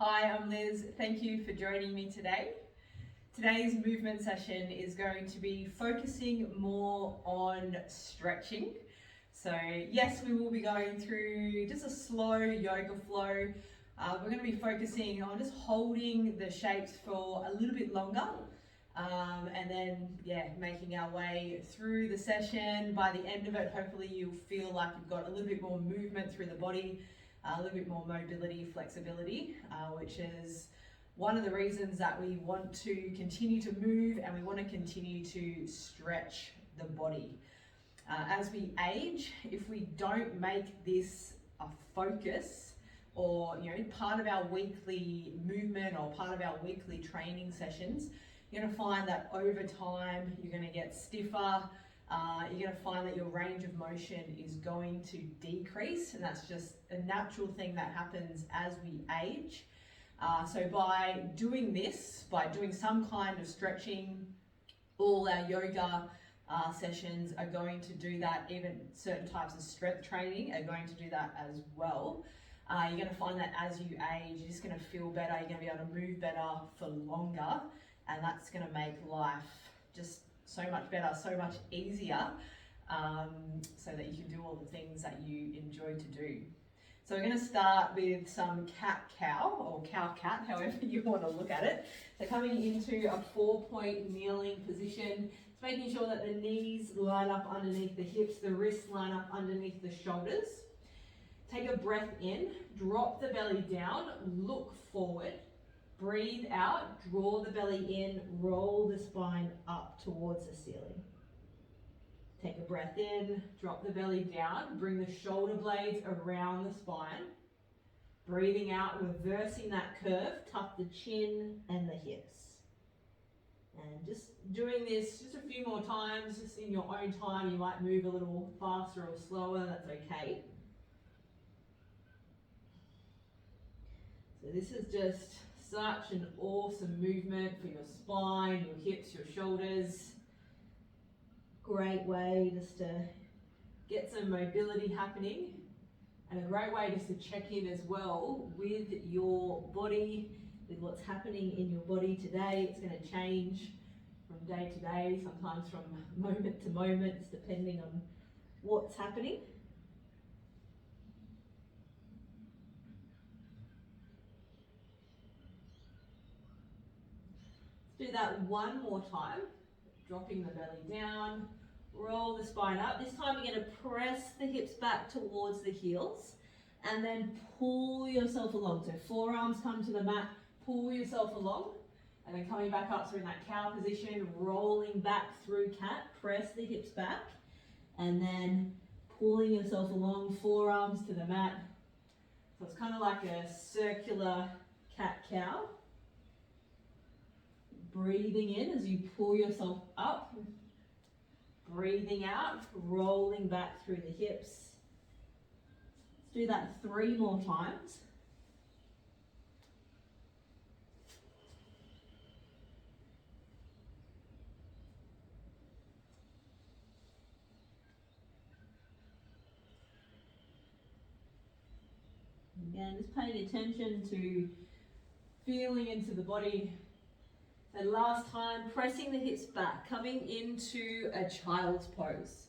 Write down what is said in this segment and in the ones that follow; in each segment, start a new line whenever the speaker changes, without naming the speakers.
Hi, I'm Liz. Thank you for joining me today. Today's movement session is going to be focusing more on stretching. So yes, we will be going through just a slow yoga flow. We're going to be focusing on just holding the shapes for a little bit longer. And then, making our way through the session. By the end of it, hopefully you'll feel like you've got a little bit more movement through the body, a little bit more mobility, flexibility, which is one of the reasons that we want to continue to move and we want to continue to stretch the body. As we age, if we don't make this a focus or part of our weekly movement or part of our weekly training sessions, you're going to find that over time you're going to get stiffer. You're going to find that your range of motion is going to decrease, and that's just a natural thing that happens as we age. So by doing this, by doing some kind of stretching, all our yoga sessions are going to do that. Even certain types of strength training are going to do that as well. You're going to find that as you age, you're just going to feel better, you're going to be able to move better for longer, and that's going to make life just so much better, so much easier, so that you can do all the things that you enjoy to do. So we're going to start with some cat-cow, or cow-cat, however you want to look at it. So coming into a 4-point kneeling position, it's making sure that the knees line up underneath the hips, the wrists line up underneath the shoulders. Take a breath in, drop the belly down, look forward. Breathe out, draw the belly in, roll the spine up towards the ceiling. Take a breath in, drop the belly down, bring the shoulder blades around the spine. Breathing out, reversing that curve, tuck the chin and the hips. And just doing this just a few more times, just in your own time. You might move a little faster or slower, that's okay. So this is just such an awesome movement for your spine, your hips, your shoulders. Great way just to get some mobility happening, and a great way just to check in as well with your body, with what's happening in your body today. It's going to change from day to day, sometimes from moment to moment, depending on what's happening. Do that one more time, dropping the belly down, roll the spine up. This time you're going to press the hips back towards the heels and then pull yourself along. So forearms come to the mat, pull yourself along, and then coming back up. So in that cow position, rolling back through cat, press the hips back, and then pulling yourself along, forearms to the mat. So it's kind of like a circular cat-cow. Breathing in as you pull yourself up, breathing out, rolling back through the hips. Let's do that 3 more times. Again, just paying attention to feeling into the body. And last time, pressing the hips back, coming into a child's pose.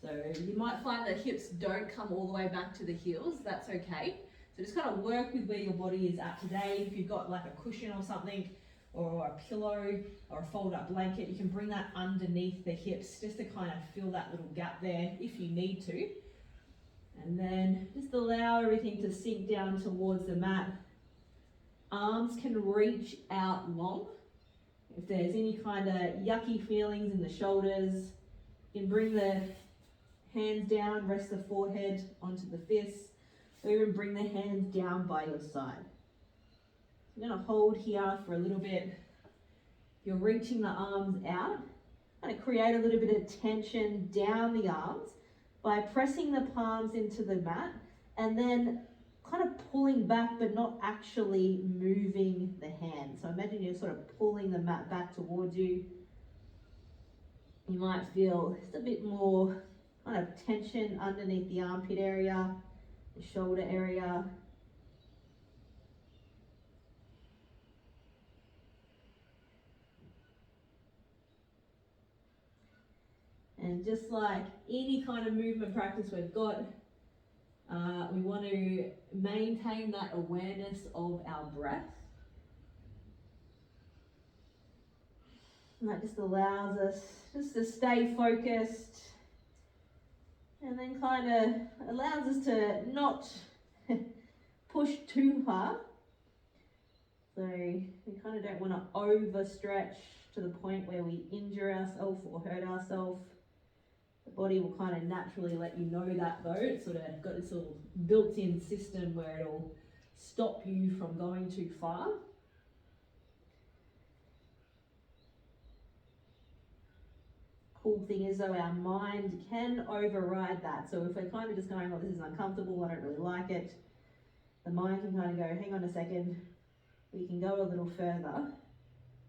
So you might find that hips don't come all the way back to the heels, that's okay. So just kind of work with where your body is at today. If you've got like a cushion or something, or a pillow, or a fold up blanket, you can bring that underneath the hips just to kind of fill that little gap there if you need to. And then just allow everything to sink down towards the mat. Arms can reach out long. If there's any kind of yucky feelings in the shoulders, you can bring the hands down, rest the forehead onto the fists, or even bring the hands down by your side. I'm going to hold here for a little bit. You're reaching the arms out. I'm going to create a little bit of tension down the arms by pressing the palms into the mat and then kind of pulling back but not actually moving the hand. So imagine you're sort of pulling the mat back towards you. You might feel just a bit more kind of tension underneath the armpit area, the shoulder area. And just like any kind of movement practice we've got, we want to maintain that awareness of our breath. And that just allows us just to stay focused, and then kind of allows us to not push too hard. So we kind of don't want to overstretch to the point where we injure ourselves or hurt ourselves. The body will kind of naturally let you know that though. It's sort of got this little built-in system where it'll stop you from going too far. Cool thing is though, our mind can override that. So if we're kind of just going, oh, this is uncomfortable, I don't really like it, the mind can kind of go, hang on a second, we can go a little further.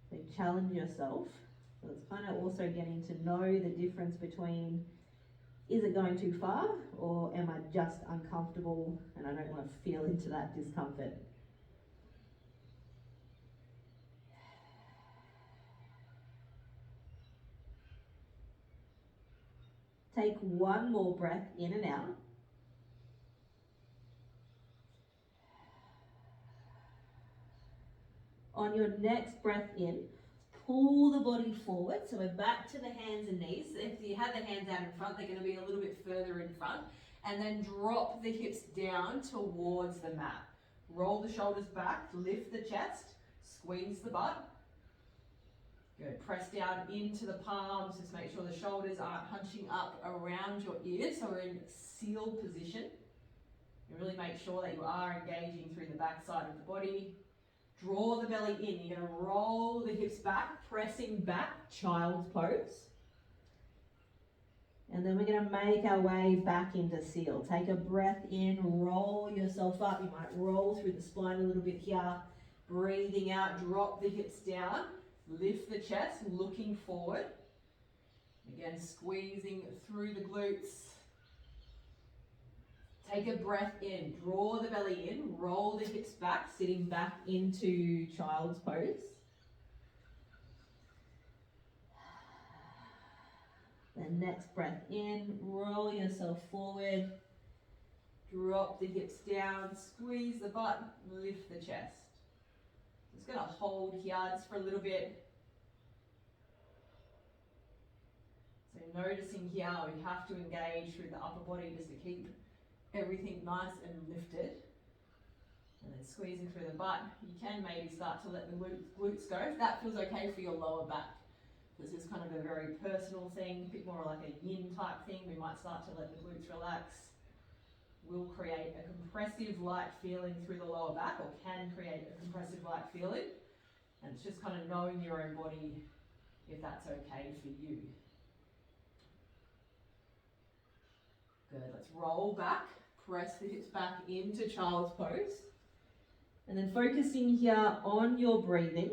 So challenge yourself. So it's kind of also getting to know the difference between, is it going too far, or am I just uncomfortable and I don't want to feel into that discomfort? Take one more breath in and out. On your next breath in, pull the body forward. So we're back to the hands and knees. If you have the hands out in front, they're going to be a little bit further in front. And then drop the hips down towards the mat. Roll the shoulders back, lift the chest, squeeze the butt. Good. Press down into the palms. Just make sure the shoulders aren't hunching up around your ears. So we're in seal position. You really make sure that you are engaging through the back side of the body. Draw the belly in. You're going to roll the hips back, pressing back, child's pose. And then we're going to make our way back into seal. Take a breath in, roll yourself up. You might roll through the spine a little bit here. Breathing out, drop the hips down. Lift the chest, looking forward. Again, squeezing through the glutes. Take a breath in, draw the belly in, roll the hips back, sitting back into child's pose. Then next breath in, roll yourself forward, drop the hips down, squeeze the butt, lift the chest. Just going to hold here just for a little bit. So noticing here, we have to engage through the upper body just to keep everything nice and lifted. And then squeezing through the butt. You can maybe start to let the glutes go if that feels okay for your lower back. This is kind of a very personal thing, a bit more like a yin type thing. We might start to let the glutes relax. Will create a compressive light feeling through the lower back, or can create a compressive light feeling. And it's just kind of knowing your own body if that's okay for you. Good, let's roll back, press the hips back into child's pose. And then focusing here on your breathing.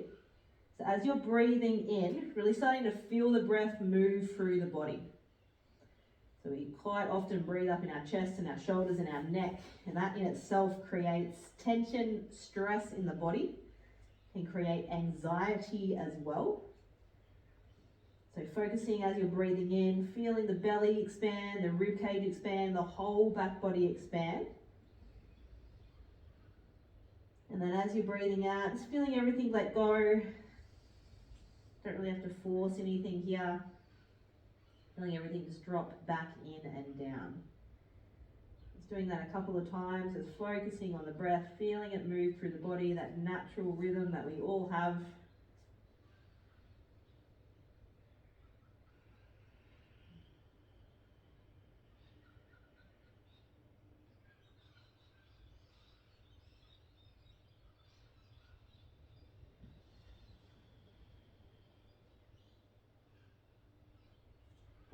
So as you're breathing in, really starting to feel the breath move through the body. So we quite often breathe up in our chest and our shoulders and our neck, and that in itself creates tension, stress in the body, can create anxiety as well. So focusing as you're breathing in, feeling the belly expand, the rib cage expand, the whole back body expand. And then as you're breathing out, just feeling everything let go. Don't really have to force anything here. Feeling everything just drop back in and down. Just doing that a couple of times, just focusing on the breath, feeling it move through the body, that natural rhythm that we all have.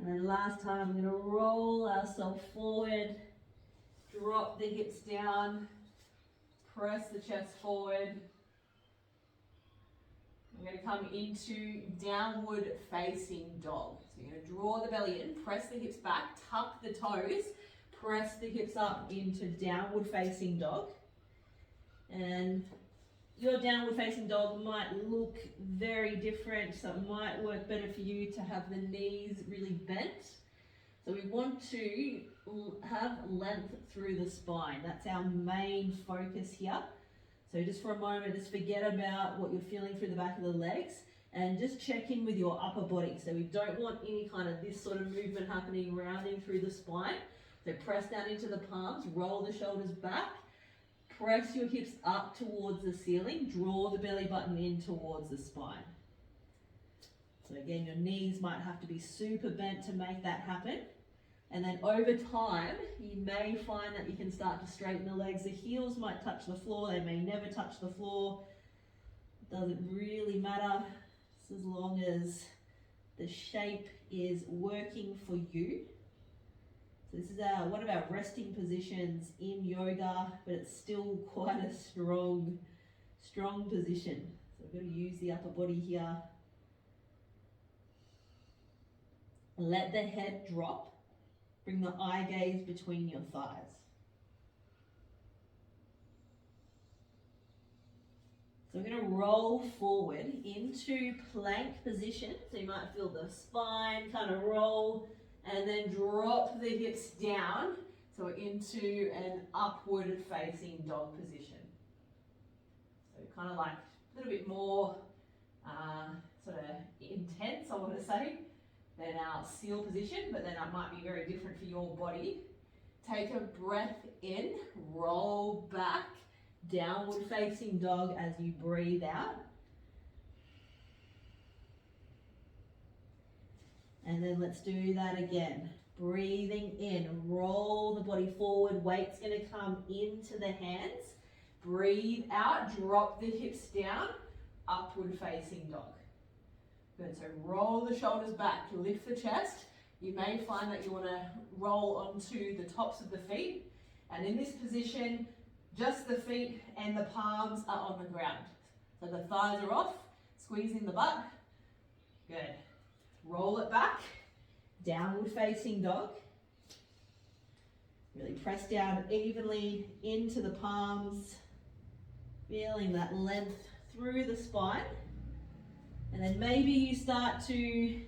And then last time, we're going to roll ourselves forward, drop the hips down, press the chest forward. I'm going to come into downward facing dog. So you're going to draw the belly in, press the hips back, tuck the toes, press the hips up into downward facing dog. And your downward facing dog might look very different, so it might work better for you to have the knees really bent
So we want to have length through the spine. That's our main focus here. So just for a moment, just forget about what you're feeling through the back of the legs and just check in with your upper body. So we don't want any kind of this sort of movement happening, rounding through the spine. So press down into the palms, roll the shoulders back, press your hips up towards the ceiling, draw the belly button in towards the spine. So again, your knees might have to be super bent to make that happen. And then over time, you may find that you can start to straighten the legs. The heels might touch the floor, they may never touch the floor. Doesn't really matter, just as long as the shape is working for you. So this is one of our resting positions in yoga, but it's still quite a strong position. So we've got to use the upper body here. Let the head drop. Bring the eye gaze between your thighs. So we're going to roll forward into plank position. So you might feel the spine kind of roll and then drop the hips down. So we're into an upward facing dog position. So kind of like a little bit more sort of intense, I want to say, than our seal position, but then that might be very different for your body. Take a breath in, roll back, downward facing dog as you breathe out. And then let's do that again. Breathing in, roll the body forward, weight's gonna come into the hands. Breathe out, drop the hips down, upward facing dog. Good, so roll the shoulders back, lift the chest. You may find that you want to roll onto the tops of the feet. And in this position, just the feet and the palms are on the ground. So the thighs are off, squeezing the butt. Good. Roll it back, downward facing dog. Really press down evenly into the palms, feeling that length through the spine. And then maybe you start to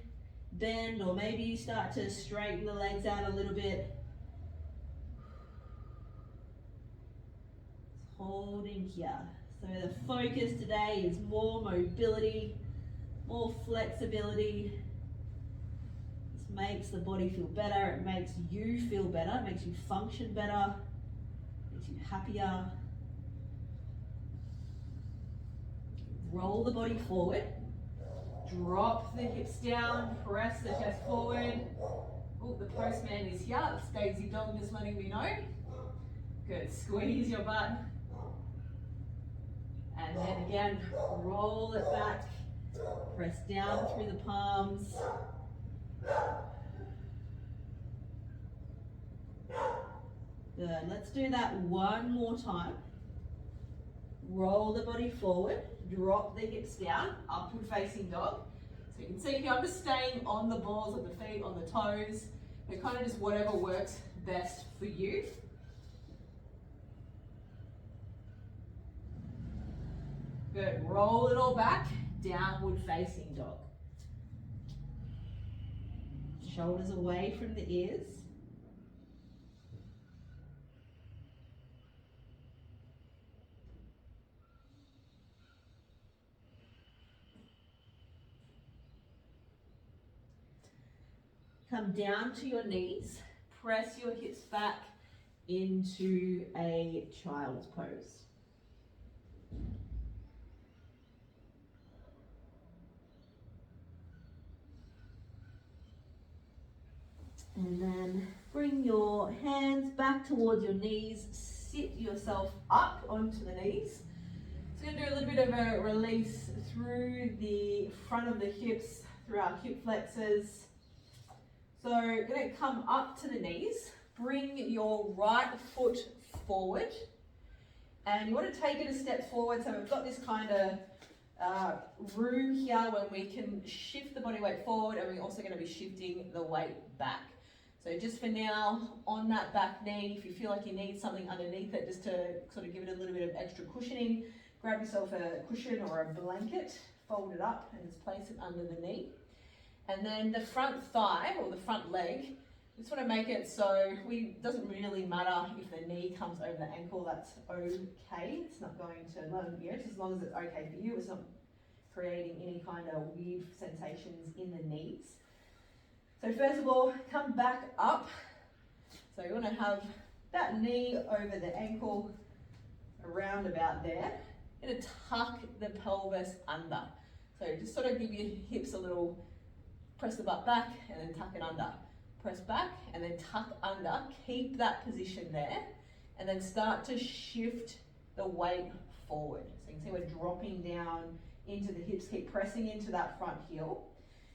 bend, or maybe you start to straighten the legs out a little bit. Holding here. So the focus today is more mobility, more flexibility. This makes the body feel better, it makes you feel better, it makes you function better, makes you happier. Roll the body forward. Drop the hips down, press the chest forward. Oh, the postman is here. It's Daisy Dog just letting me know. Good, squeeze your butt. And then again, roll it back. Press down through the palms. Good, let's do that one more time. Roll the body forward. Drop the hips down, upward facing dog. So you can see here I'm just staying on the balls of the feet, on the toes. But kind of just whatever works best for you. Good, roll it all back, downward facing dog. Shoulders away from the ears. Come down to your knees, press your hips back into a child's pose. And then bring your hands back towards your knees, sit yourself up onto the knees. So we're going to do a little bit of a release through the front of the hips, through our hip flexors. So you're going to come up to the knees, bring your right foot forward, and you want to take it a step forward. So we've got this kind of room here where we can shift the body weight forward, and we're also going to be shifting the weight back. So just for now, on that back knee, if you feel like you need something underneath it, just to sort of give it a little bit of extra cushioning, grab yourself a cushion or a blanket, fold it up and just place it under the knee. And then the front thigh or the front leg,
Just want to make it so it doesn't really matter if the knee comes over the ankle, that's okay. It's not going to, just as long as it's okay for you, it's not creating any kind of weird sensations in the knees. So first of all, come back up. So you want to have that knee over the ankle, around about there. You're going to tuck the pelvis under. So just sort of give your hips a little, press the butt back and then tuck it under. Press back and then tuck under, keep that position there, and then start to shift the weight forward. So you can see we're dropping down into the hips, keep pressing into that front heel.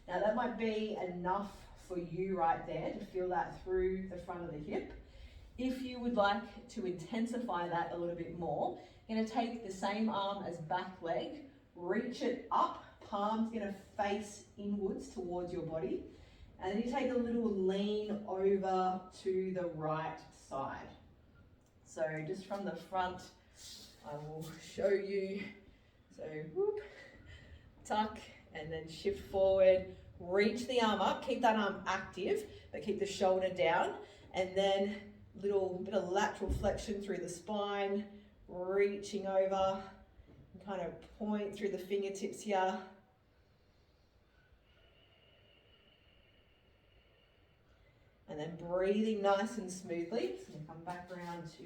Now that might be enough for you right there to feel that through the front of the hip. If you would like to intensify that a little bit more, you're going to take the same arm as back leg, reach it up, palm's going to face inwards towards your body. And then you take a little lean over to the right side. So just from the front, I will show you. So whoop, tuck, and then shift forward, reach the arm up, keep that arm active, but keep the shoulder down. And then little bit of lateral flexion through the spine, reaching over, and kind of point through the fingertips here. And then breathing nice and smoothly. So come back around to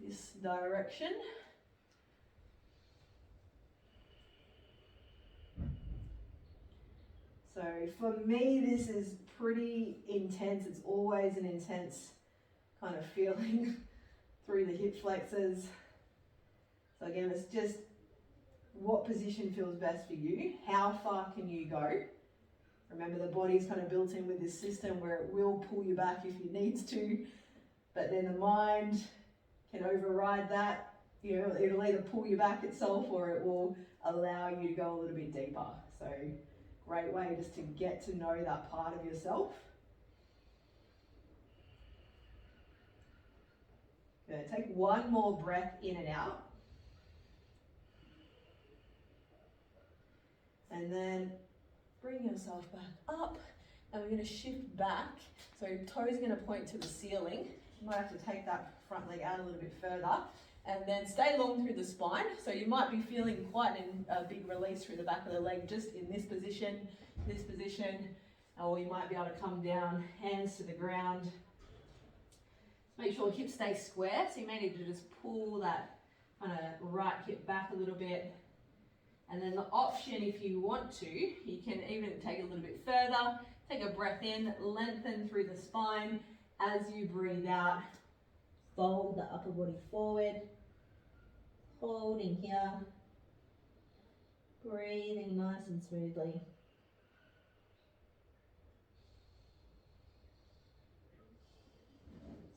this direction. So for me, this is pretty intense. It's always an intense kind of feeling through the hip flexors. So again, it's just what position feels best for you. How far can you go? Remember, the body's kind of built in with this system where it will pull you back if it needs to, but then the mind can override that. You know, it'll either pull you back itself or it will allow you to go a little bit deeper. So great way just to get to know that part of yourself. Good. Take one more breath in and out. And then bring yourself back up, and we're going to shift back. So toes are going to point to the ceiling. You might have to take that front leg out a little bit further, and then stay long through the spine. So you might be feeling quite a big release through the back of the leg just in this position, or you might be able to come down, hands to the ground. Make sure hips stay square, so you may need to just pull that kind of right hip back a little bit. And then the option, if you want to, you can even take it a little bit further. Take a breath in, lengthen through the spine. As you breathe out, fold the upper body forward. Holding here. Breathing nice and smoothly.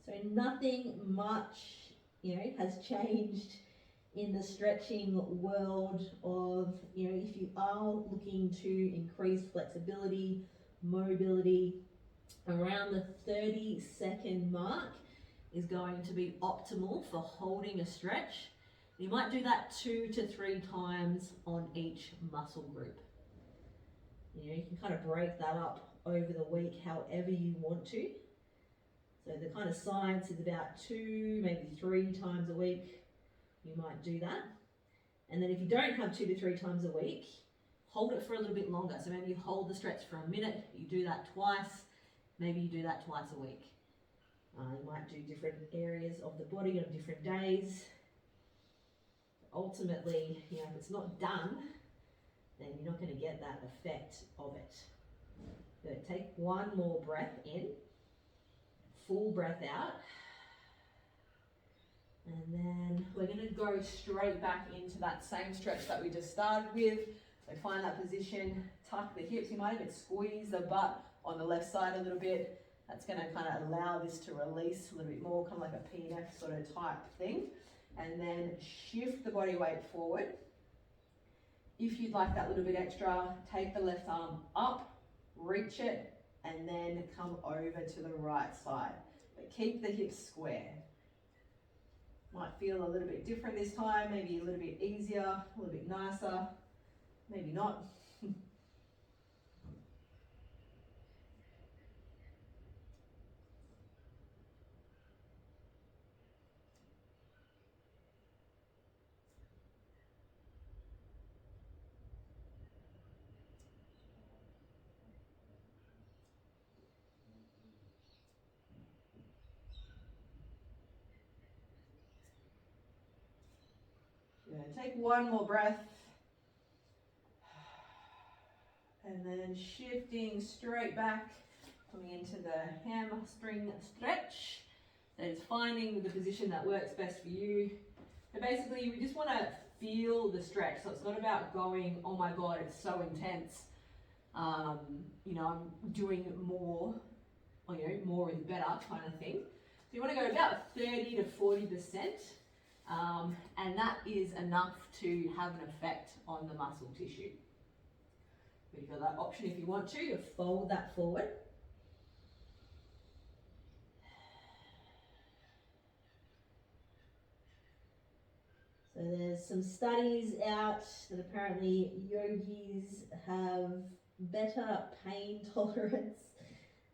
So nothing much, has changed in the stretching world of, if you are looking to increase flexibility, mobility, around the 30-second mark is going to be optimal for holding a stretch. You might do that 2 to 3 times on each muscle group. You can kind of break that up over the week however you want to. So the kind of science is about 2, maybe 3 times a week. You might do that. And then if you don't have 2 to 3 times a week, hold it for a little bit longer. So maybe you hold the stretch for a minute, you do that twice, maybe you do that twice a week. You might do different areas of the body on different days. Ultimately, if it's not done, then you're not going to get that effect of it. Good. Take one more breath in, full breath out. And then we're going to go straight back into that same stretch that we just started with. So find that position, tuck the hips. You might even squeeze the butt on the left side a little bit. That's going to kind of allow this to release a little bit more, kind of like a PNF sort of type thing. And then shift the body weight forward. If you'd like that little bit extra, take the left arm up, reach it, and then come over to the right side. But keep the hips square. Might feel a little bit different this time, maybe a little bit easier, a little bit nicer, maybe not. 2 Take one more breath. And then shifting straight back, coming into the hamstring stretch. So it's finding the position that works best for you. So basically, we just want to feel the stretch. So it's not about going, oh my God, it's so intense. You know, I'm doing more, or, you know, more is better kind of thing. So you want to go about 30 to 40%, and that is enough to have an effect on the muscle tissue. You've got that option if you want to fold that forward. So there's some studies out that apparently yogis have better pain tolerance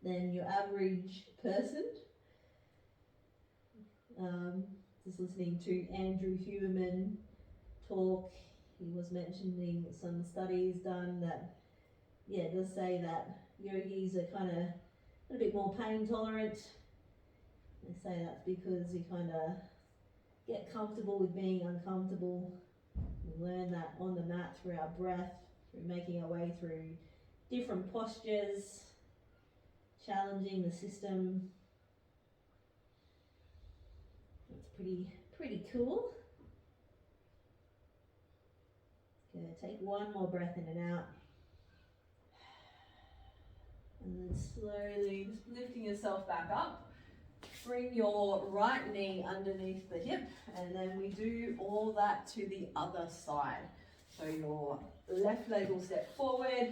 than your average person. Just listening to Andrew Huberman talk, he was mentioning some studies done that, yeah, it does say that yogis are kind of a little bit more pain tolerant. They say that's because you kind of get comfortable with being uncomfortable. We learn that on the mat through our breath, through making our way through different postures, challenging the system. That's pretty cool. Okay, take one more breath in and out. And then slowly just lifting yourself back up. Bring your right knee underneath the hip, and then we do all that to the other side. So your left leg will step forward,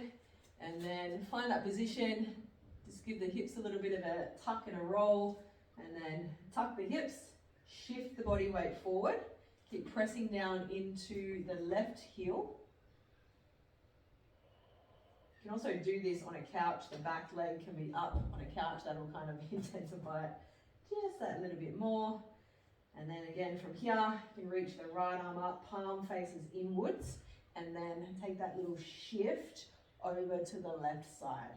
and then find that position. Just give the hips a little bit of a tuck and a roll, and then tuck the hips, shift the body weight forward. Keep pressing down into the left heel. You can also do this on a couch. The back leg can be up on a couch. That will kind of intensify it just that little bit more. And then again from here, you can reach the right arm up, palm faces inwards, and then take that little shift over to the left side.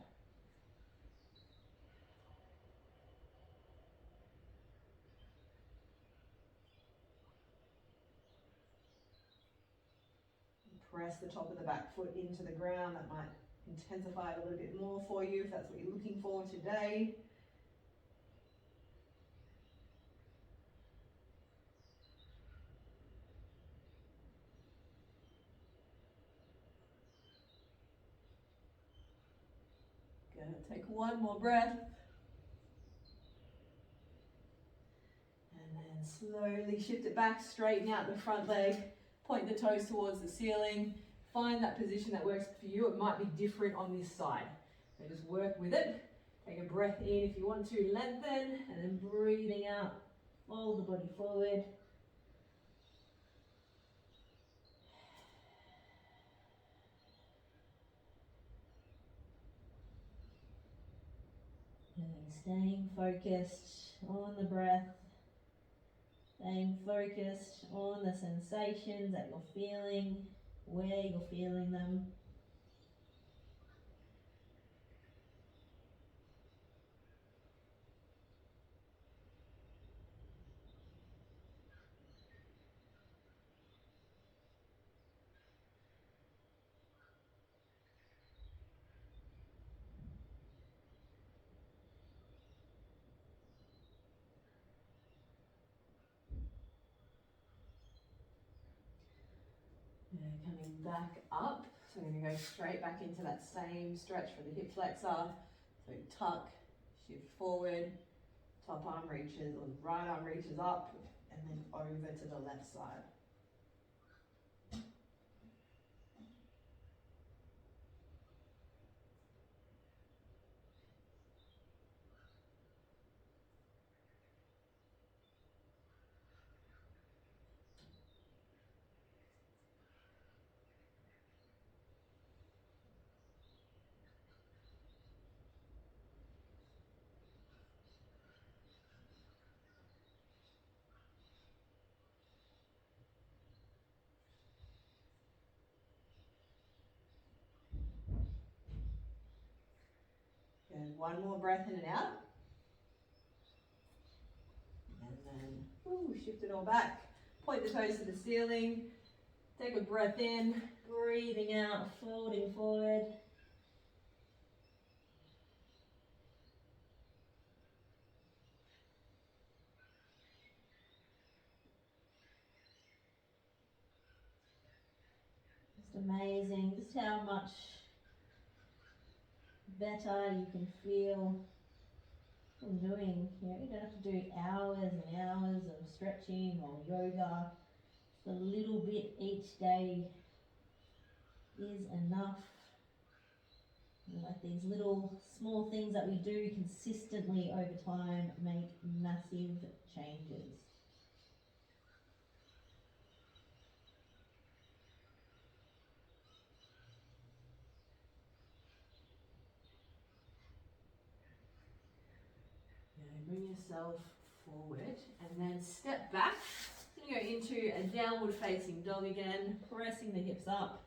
Press the top of the back foot into the ground. That might intensify it a little bit more for you if that's what you're looking for today. Gonna take one more breath. And then slowly shift it back, straighten out the front leg, point the toes towards the ceiling. Find that position that works for you. It might be different on this side. So just work with it. Take a breath in if you want to, lengthen, and then breathing out, fold the body forward. And staying focused on the breath, staying focused on the sensations that you're feeling, where you're feeling them. And coming back up, so we're going to go straight back into that same stretch for the hip flexor. So tuck, shift forward, top arm reaches, or right arm reaches up, and then over to the left side. And one more breath in and out. And then shift it all back. Point the toes to the ceiling.
Take a breath in, breathing out, folding forward. Just amazing, just how much better you can feel from doing. You don't have to do hours and hours of stretching or yoga. Just a little bit each day is enough. Like these little small things that we do consistently over time make massive changes. Bring yourself forward and then step back. You're going to go into a downward facing dog again, pressing the hips up.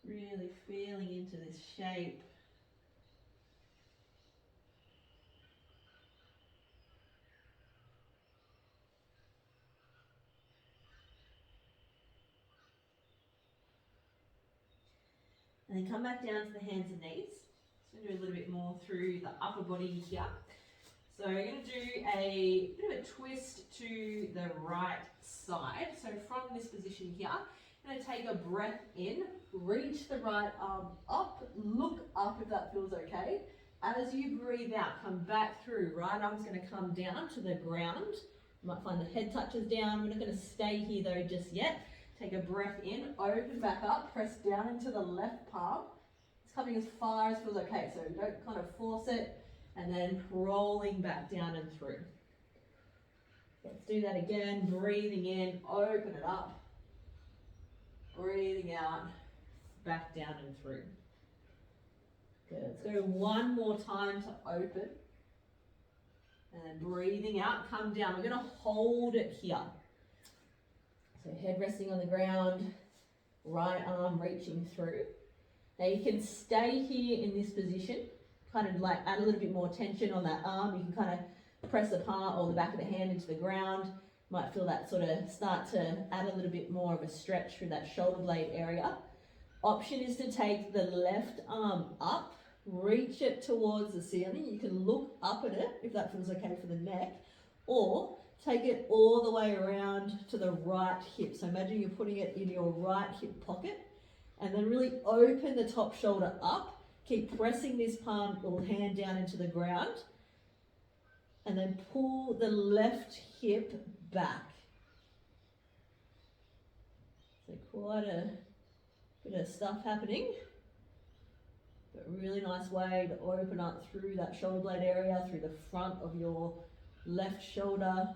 Really feeling into this shape. And then come back down to the hands and knees. So do a little bit more through the upper body here. So we're going to do a bit of a twist to the right side. So from this position here, I'm going to take a breath in, reach the right arm up, look up if that feels okay. As you breathe out, come back through. Right arm's going to come down to the ground. You might find the head touches down. We're not going to stay here though just yet. Take a breath in, open back up, press down into the left palm. It's coming as far as feels okay, so don't kind of force it, and then rolling back down and through. Let's do that again, breathing in, open it up, breathing out, back down and through. Good, let's go one more time to open, and then breathing out, come down. We're gonna hold it here. So head resting on the ground, right arm reaching through. Now you can stay here in this position, kind of like add a little bit more tension on that arm. You can kind of press the palm or the back of the hand into the ground. Might feel that sort of start to add a little bit more of a stretch through that shoulder blade area. Option is to take the left arm up, reach it towards the ceiling. You can look up at it if that feels okay for the neck, or take it all the way around to the right hip. So imagine you're putting it in your right hip pocket, and then really open the top shoulder up. Keep pressing this palm or hand down into the ground, and then pull the left hip back. So quite a bit of stuff happening, but really nice way to open up through that shoulder blade area, through the front of your left shoulder.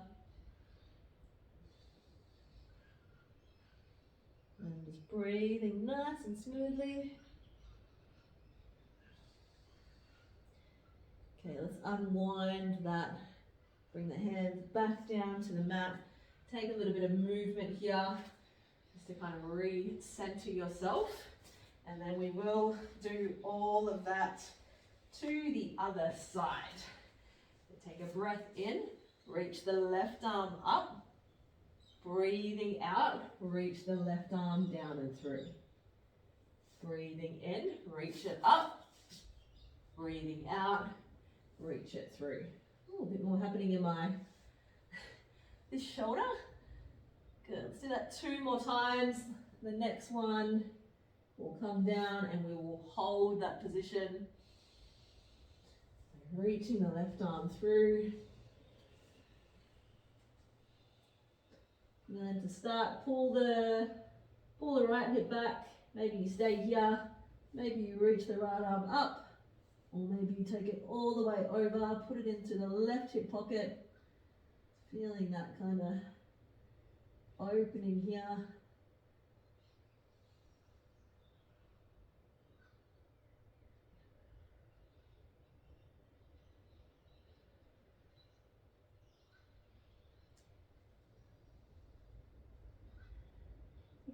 And just breathing nice and smoothly. Okay, let's unwind that. Bring the hands back down to the mat. Take a little bit of movement here, just to kind of re-center yourself. And then we will do all of that to the other side. So take a breath in, reach the left arm up. Breathing out, reach the left arm down and through. Breathing in, reach it up. Breathing out, reach it through. Ooh, a bit more happening in this shoulder. Good, let's do that 2 more times. The next one will come down and we will hold that position. Reaching the left arm through. And then to start, pull the right hip back. Maybe you stay here. Maybe you reach the right arm up, or maybe you take it all the way over, put it into the left hip pocket. Feeling that kind of opening here.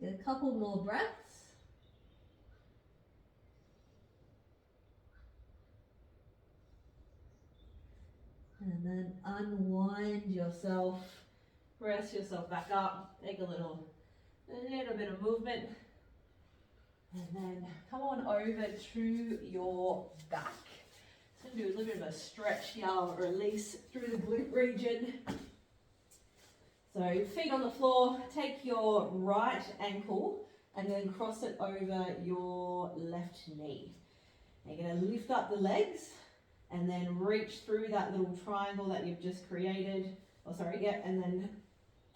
A couple more breaths. And then unwind yourself, press yourself back up, take a little bit of movement, and then come on over to your back. Just gonna do a little bit of a stretch here, release through the glute region. So feet on the floor, take your right ankle and then cross it over your left knee. You're going to lift up the legs and then reach through that little triangle that you've just created. Oh, sorry, yeah, and then,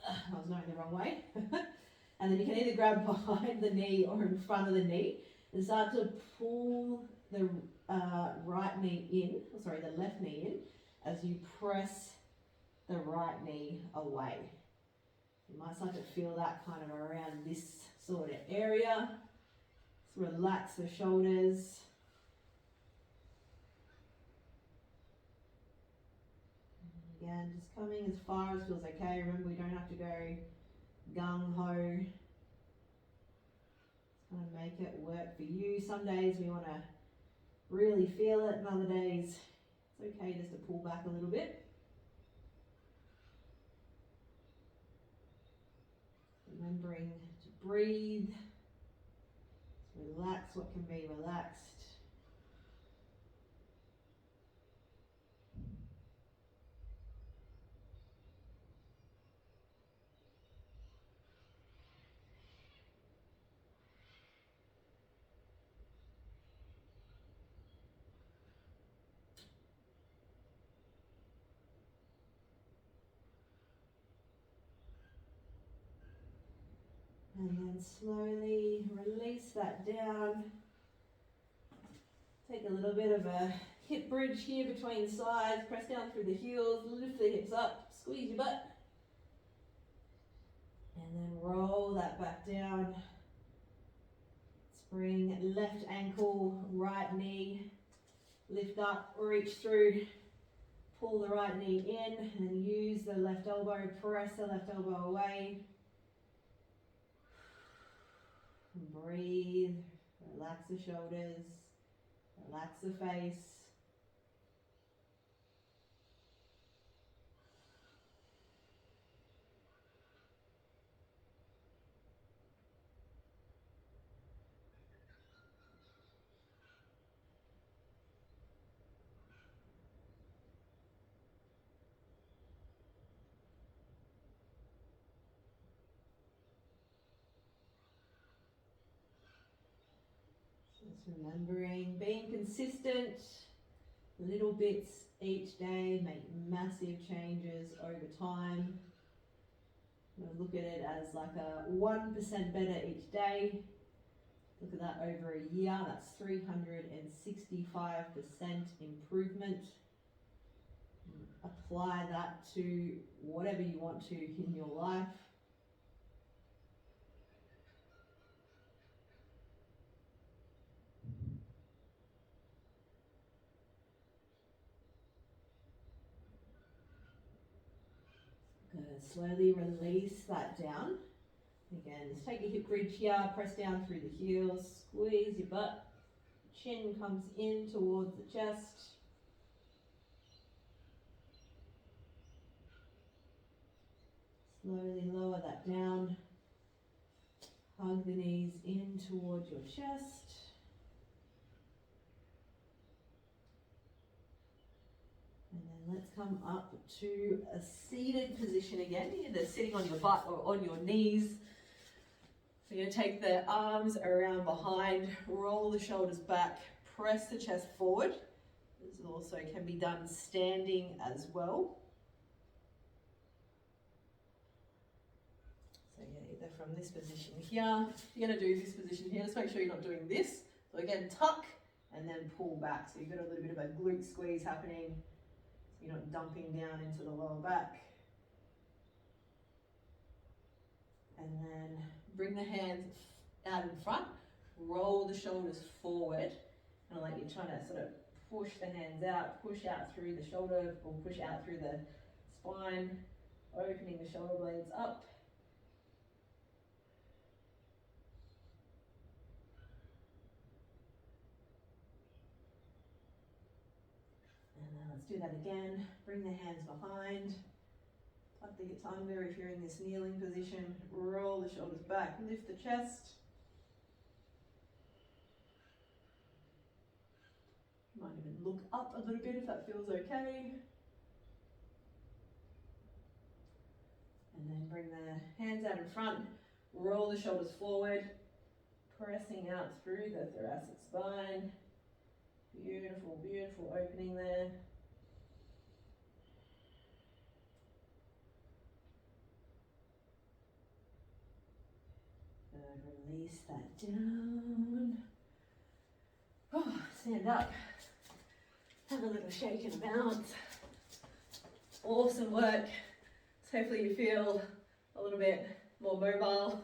I was going the wrong way. And then you can either grab behind the knee or in front of the knee and start to pull the right knee in, the left knee in, as you press the right knee away. You might start to feel that kind of around this sort of area. Just relax the shoulders. Again, just coming as far as feels okay. Remember, we don't have to go gung-ho. Just kind of make it work for you. Some days we want to really feel it, and other days it's okay just to pull back a little bit. Remembering to breathe, relax what can be relaxed. And then slowly release that down. Take a little bit of a hip bridge here between sides. Press down through the heels, lift the hips up, squeeze your butt. And then roll that back down. Spring left ankle, right knee. Lift up, reach through. Pull the right knee in and then use the left elbow, press the left elbow away. Breathe, relax the shoulders, relax the face. Just remembering, being consistent, little bits each day make massive changes over time. Look at it as like a 1% better each day. Look at that over a year, that's 365% improvement. Apply that to whatever you want to in your life. Good. Slowly release that down. Again, just take a hip bridge here, press down through the heels, squeeze your butt, chin comes in towards the chest. Slowly lower that down, hug the knees in towards your chest. And then let's come up to a seated position again, either sitting on your butt or on your knees. So you're going to take the arms around behind, roll the shoulders back, press the chest forward. This also can be done standing as well. So yeah, either from this position here, you're going to do this position here. Just make sure you're not doing this. So again, tuck and then pull back. So you've got a little bit of a glute squeeze happening. So you're not dumping down into the lower back. And then bring the hands out in front, roll the shoulders forward, and like you're trying to sort of push the hands out, push out through the shoulder or push out through the spine, opening the shoulder blades up. And then let's do that again. Bring the hands behind. Tuck the hips under if you're in this kneeling position. Roll the shoulders back. Lift the chest. You might even look up a little bit if that feels okay. And then bring the hands out in front. Roll the shoulders forward. Pressing out through the thoracic spine. Beautiful, beautiful opening there. And release that down. Oh, stand up. Have a little shake and bounce. Awesome work. So hopefully you feel a little bit more mobile.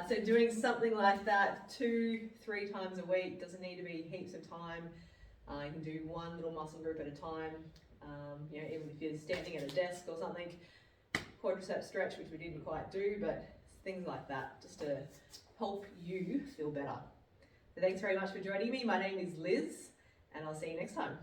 So doing something like that 2-3 times a week, doesn't need to be heaps of time. You can do one little muscle group at a time. You know, even if you're standing at a desk or something, quadricep stretch, which we didn't quite do, but things like that, just to help you feel better. So thanks very much for joining me. My name is Liz, and I'll see you next time.